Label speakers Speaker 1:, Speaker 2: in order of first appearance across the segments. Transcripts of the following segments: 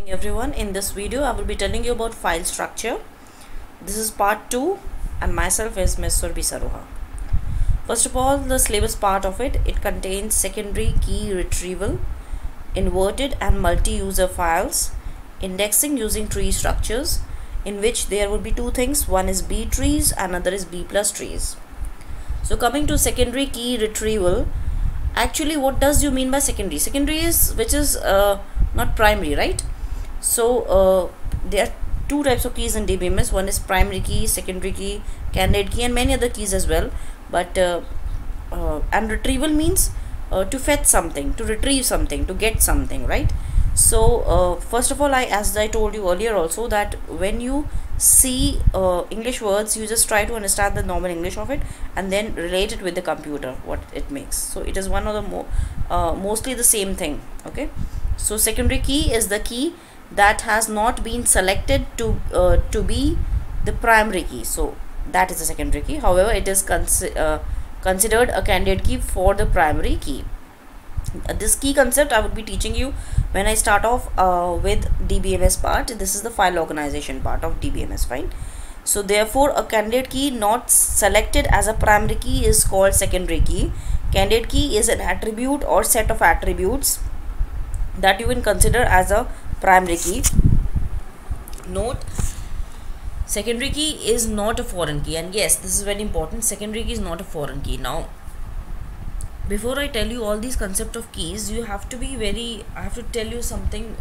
Speaker 1: Morning everyone. In this video I will be telling you about file structure. This is part 2 and myself is Ms. Surbi Saroha. First of all, the syllabus part of it contains secondary key retrieval, inverted and multi-user files, indexing using tree structures, in which there would be two things. One is B trees, another is B plus trees. So coming to secondary key retrieval, actually what does you mean by secondary? Secondary is which is not primary, right? So there are two types of keys in DBMS. One is primary key, secondary key, candidate key, and many other keys as well. But and retrieval means to fetch something, to retrieve something, to get something, right? So first of all, as I told you earlier also, that when you see English words, you just try to understand the normal English of it and then relate it with the computer, what it makes. So it is one of the mostly the same thing. Okay, so secondary key is the key that has not been selected to be the primary key. So that is the secondary key. However, it is considered a candidate key for the primary key. This key concept I would be teaching you when I start off with DBMS part. This is the file organization part of DBMS, fine. So therefore a candidate key not selected as a primary key is called secondary key. Candidate key is an attribute or set of attributes that you can consider as a primary key. Note, secondary key is not a foreign key, and yes, this is very important. Secondary key is not a foreign key. Now before I tell you all these concept of keys, you have to be I have to tell you something.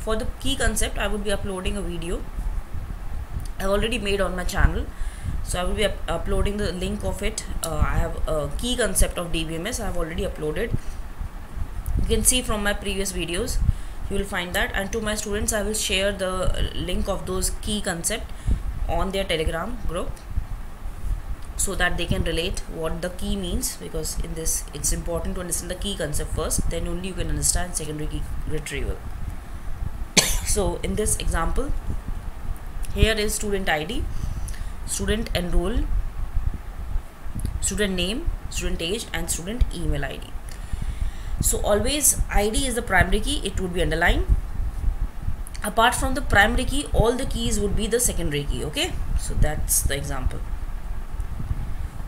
Speaker 1: For the key concept, I would be uploading a video I've already made on my channel. So I will be uploading the link of it. I have a key concept of DBMS I have already uploaded. You can see from my previous videos, you will find that, and to my students I will share the link of those key concept on their Telegram group, so that they can relate what the key means, because in this it's important to understand the key concept first, then only you can understand secondary key retrieval. So in this example, here is student ID, student enroll, student name, student age, and student email ID. So always ID is the primary key, it would be underlined. Apart from the primary key, all the keys would be the secondary key. Okay, so that's the example.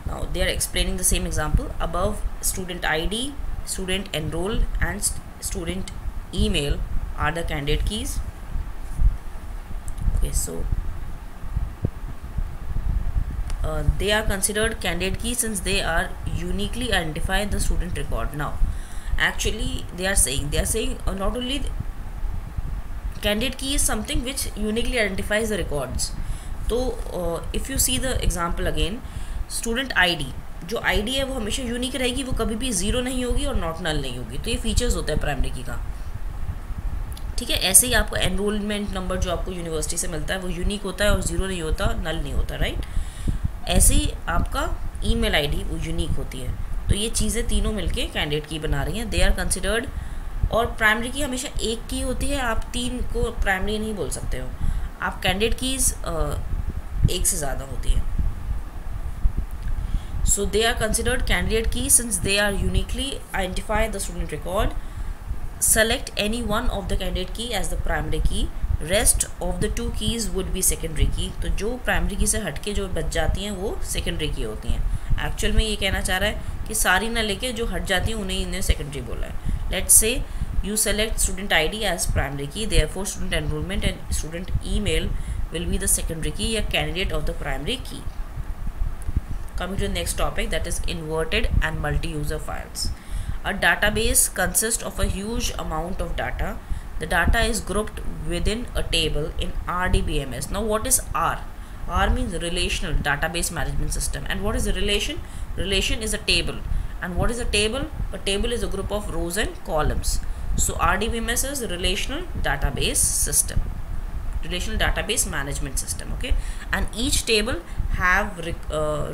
Speaker 1: Now they are explaining the same example. Above, student ID, student enroll, and student email are the candidate keys. Okay, so they are considered candidate keys since they are uniquely identify the student record. Now actually they are saying not only candidate key is something which uniquely identifies the records. So if you see the example again, student ID, जो ID है वो हमेशा unique रहेगी, वो कभी भी zero नहीं होगी और नॉट नल नहीं होगी. तो ये फीचर्स होता है प्राइमरी की का, ठीक है. ऐसे ही आपको एनरोलमेंट नंबर जो आपको यूनिवर्सिटी से मिलता है वो यूनिक होता है और ज़ीरो नहीं होता, नल नहीं होता, राइट. ऐसे ही आपका ईमेल आईडी वो यूनिक होती है. तो ये चीज़ें तीनों मिलके कैंडिडेट की बना रही हैं. They are considered. और प्राइमरी की हमेशा एक की होती है, आप तीन को प्राइमरी नहीं बोल सकते हो. आप कैंडिडेट कीज़ एक से ज़्यादा होती है. So they are considered candidate key since they are uniquely identify the student record. Select any one of the candidate key as the primary key. Rest of the two keys would be secondary key. तो जो primary key से हटके जो बच जाती हैं वो secondary key होती हैं. Actual में ये कहना चाह रहा है कि सारी ना लेके जो हट जाती हैं उन्हें इन्हें secondary बोला है. Let's say you select student ID as primary key, therefore student enrollment and student email will be the secondary key या candidate of the primary key. Coming to the next topic, that is inverted and multi-user files. A database consists of a huge amount of data. The data is grouped within a table in RDBMS. Now what is R? R means relational database management system. And what is a relation? Relation is a table. And what is a table? A table is a group of rows and columns. So RDBMS is a relational database system, relational database management system. Okay, and each table have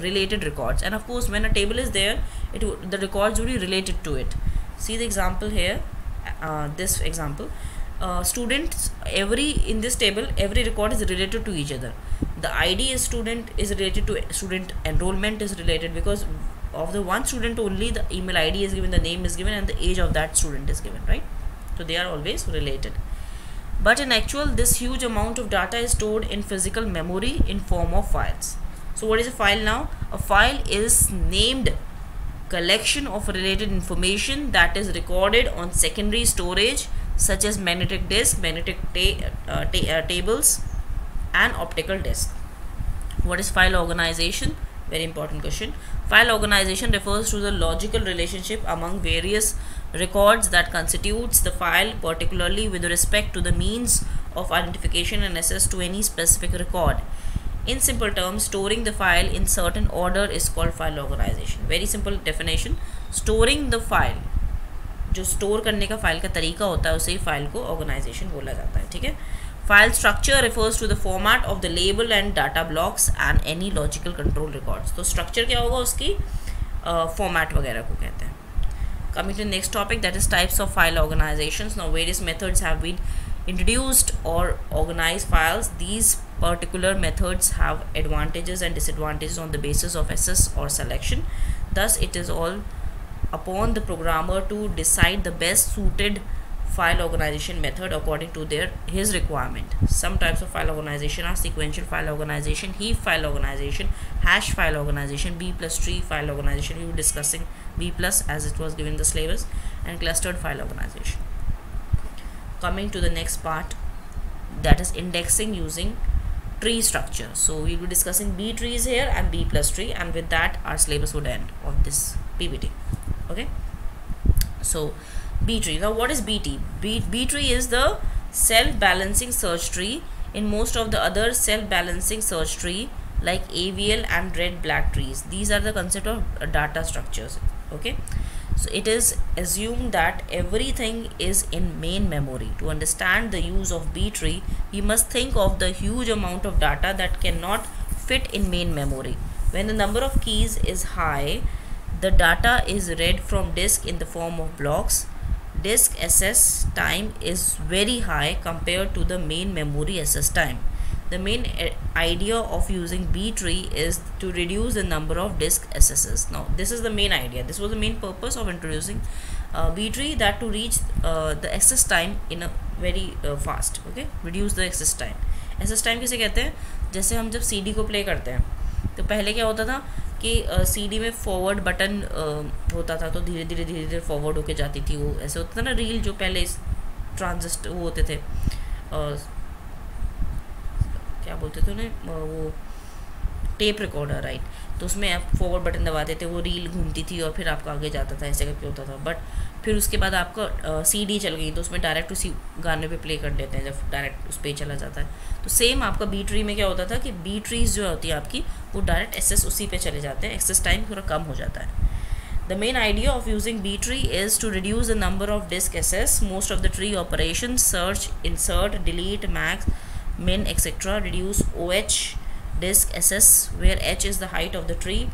Speaker 1: related records, and of course when a table is there, the records will be related to it. See the example here, this example, students, in this table every record is related to each other. The ID is student is related to student, enrollment is related because of the one student only the email ID is given, the name is given, and the age of that student is given, right? So they are always related. but in actual this huge amount of data is stored in physical memory in form of files. So what is a file now? A file is named collection of related information that is recorded on secondary storage such as magnetic disk, magnetic tables and optical disk. What is file organization? Very important question. File organization refers to the logical relationship among various records that constitutes the file, particularly with respect to the means of identification and access to any specific record. In simple terms, storing the file in certain order is called file organization. Very simple definition. Storing the file, जो store करने का file का तरीका होता है उसे ही file को organisation बोला जाता है. ठीक है. File structure refers to the format of the label and data blocks and any logical control records. तो स्ट्रक्चर क्या होगा उसकी, फॉर्मेट वगैरह को कहते हैं. Coming to next topic, that is types of file organizations. Now various methods have been introduced or organized files. These particular methods have advantages and disadvantages on the basis of access or selection. Thus it is all upon the programmer to decide the best suited file organization method according to his requirement. Some types of file organization are sequential file organization, heap file organization, hash file organization, B+tree file organization. We were discussing B+ as it was given the syllabus, and clustered file organization. Coming to the next part, that is indexing using tree structure. So we will be discussing B trees here and B+tree, and with that our syllabus would end of this PPT. Okay, so B tree. Now what is BT? B tree is the self-balancing search tree. In most of the other self-balancing search tree like AVL and red black trees, these are the concept of data structures. Okay, so it is assumed that everything is in main memory. To understand the use of B tree, we must think of the huge amount of data that cannot fit in main memory. When the number of keys is high, the data is read from disk in the form of blocks. Disk access time is very high compared to the main memory access time. The main idea of using B tree is to reduce the number of disk accesses. Now this is the main idea. This was the main purpose of introducing B tree, that to reach the access time in a very fast. Okay, reduce the access time. Access time किसे कहते हैं? जैसे हम जब CD को play करते हैं तो पहले क्या होता था कि CD में फॉरवर्ड बटन होता था, तो धीरे धीरे फॉरवर्ड होके जाती थी. वो ऐसे होता था ना, रील जो पहले ट्रांजिस्टर वो होते थे, क्या बोलते थे उन्हें, वो टेप रिकॉर्डर, राइट. तो उसमें आप फॉरवर्ड बटन दबाते थे, वो रील घूमती थी और फिर आपका आगे जाता था, ऐसे करके होता था. बट फिर उसके बाद आपका CD चल गई तो उसमें डायरेक्ट उसी गाने पे प्ले कर देते हैं जब डायरेक्ट उस पर चला जाता है. तो सेम आपका बी ट्री में क्या होता था कि बी ट्रीज जो होती है आपकी, वो डायरेक्ट एक्सेस उसी पे चले जाते हैं, एक्सेस टाइम थोड़ा कम हो जाता है. The main idea of using B tree is to reduce the number of disk access. Most of the tree operations, search, insert, delete, max, min, etc., reduce OH disk access, where H is the height of the tree.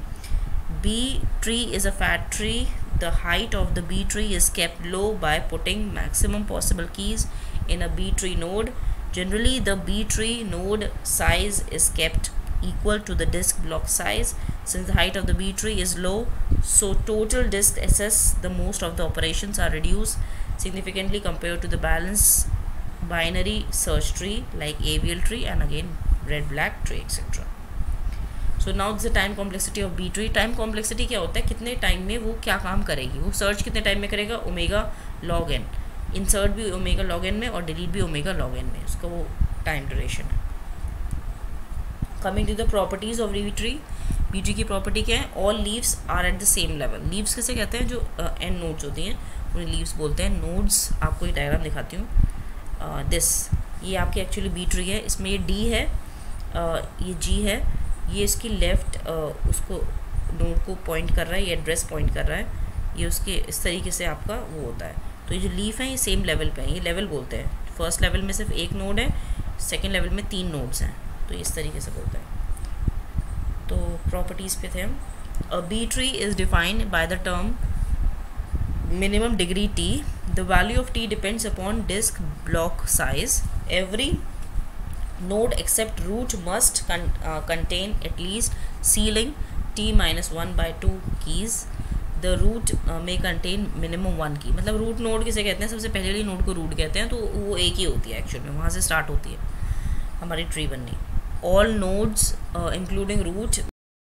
Speaker 1: B tree is a fat tree. The height of the B tree is kept low by putting maximum possible keys in a B tree node. Generally, the B tree node size is kept equal to the disk block size. Since the height of the B tree is low, so total disk access, the most of the operations are reduced significantly compared to the balanced binary search tree like AVL tree and again red black tree, etc. So now the time complexity of B tree. Time complexity क्या होता है, कितने time में वो क्या काम करेगी, वो सर्च कितने टाइम में करेगा, ओमेगा लॉग एन, इंसर्ट भी ओमेगा लॉग एन में और डिलीट भी ओमेगा लॉग एन में, उसका वो टाइम ड्यूरेशन है. Coming to the properties of B tree. B tree की प्रॉपर्टी क्या है, all leaves are at the same level. Leaves किसे कहते हैं, जो एंड नोड्स होती हैं उन्हें लीव्स बोलते हैं. नोड्स आपको ये डायग्राम दिखाती हूँ. दिस ये आपकी एक्चुअली बी ट्री है, इसमें ये डी है, ये जी है, ये इसकी लेफ़्ट उसको नोड को पॉइंट कर रहा है, ये एड्रेस पॉइंट कर रहा है, ये उसके इस तरीके से आपका वो होता है. तो ये जो लीफ है ये सेम लेवल पे है, ये लेवल बोलते हैं. फर्स्ट लेवल में सिर्फ एक नोड है, सेकेंड लेवल में 3 नोड्स हैं, तो इस तरीके से बोलते हैं. तो प्रॉपर्टीज़ पे थे हम. A B tree is defined by the term minimum degree T. The value of T depends upon disk block size. Every node except root must contain at least ceiling T-1/2 keys. The root में contain minimum 1 key, मतलब root node किसे कहते हैं, सबसे पहले वाली node को root कहते हैं, तो वो एक ही होती है एक्चुअल में, वहाँ से स्टार्ट होती है हमारी ट्री बननी. All nodes including root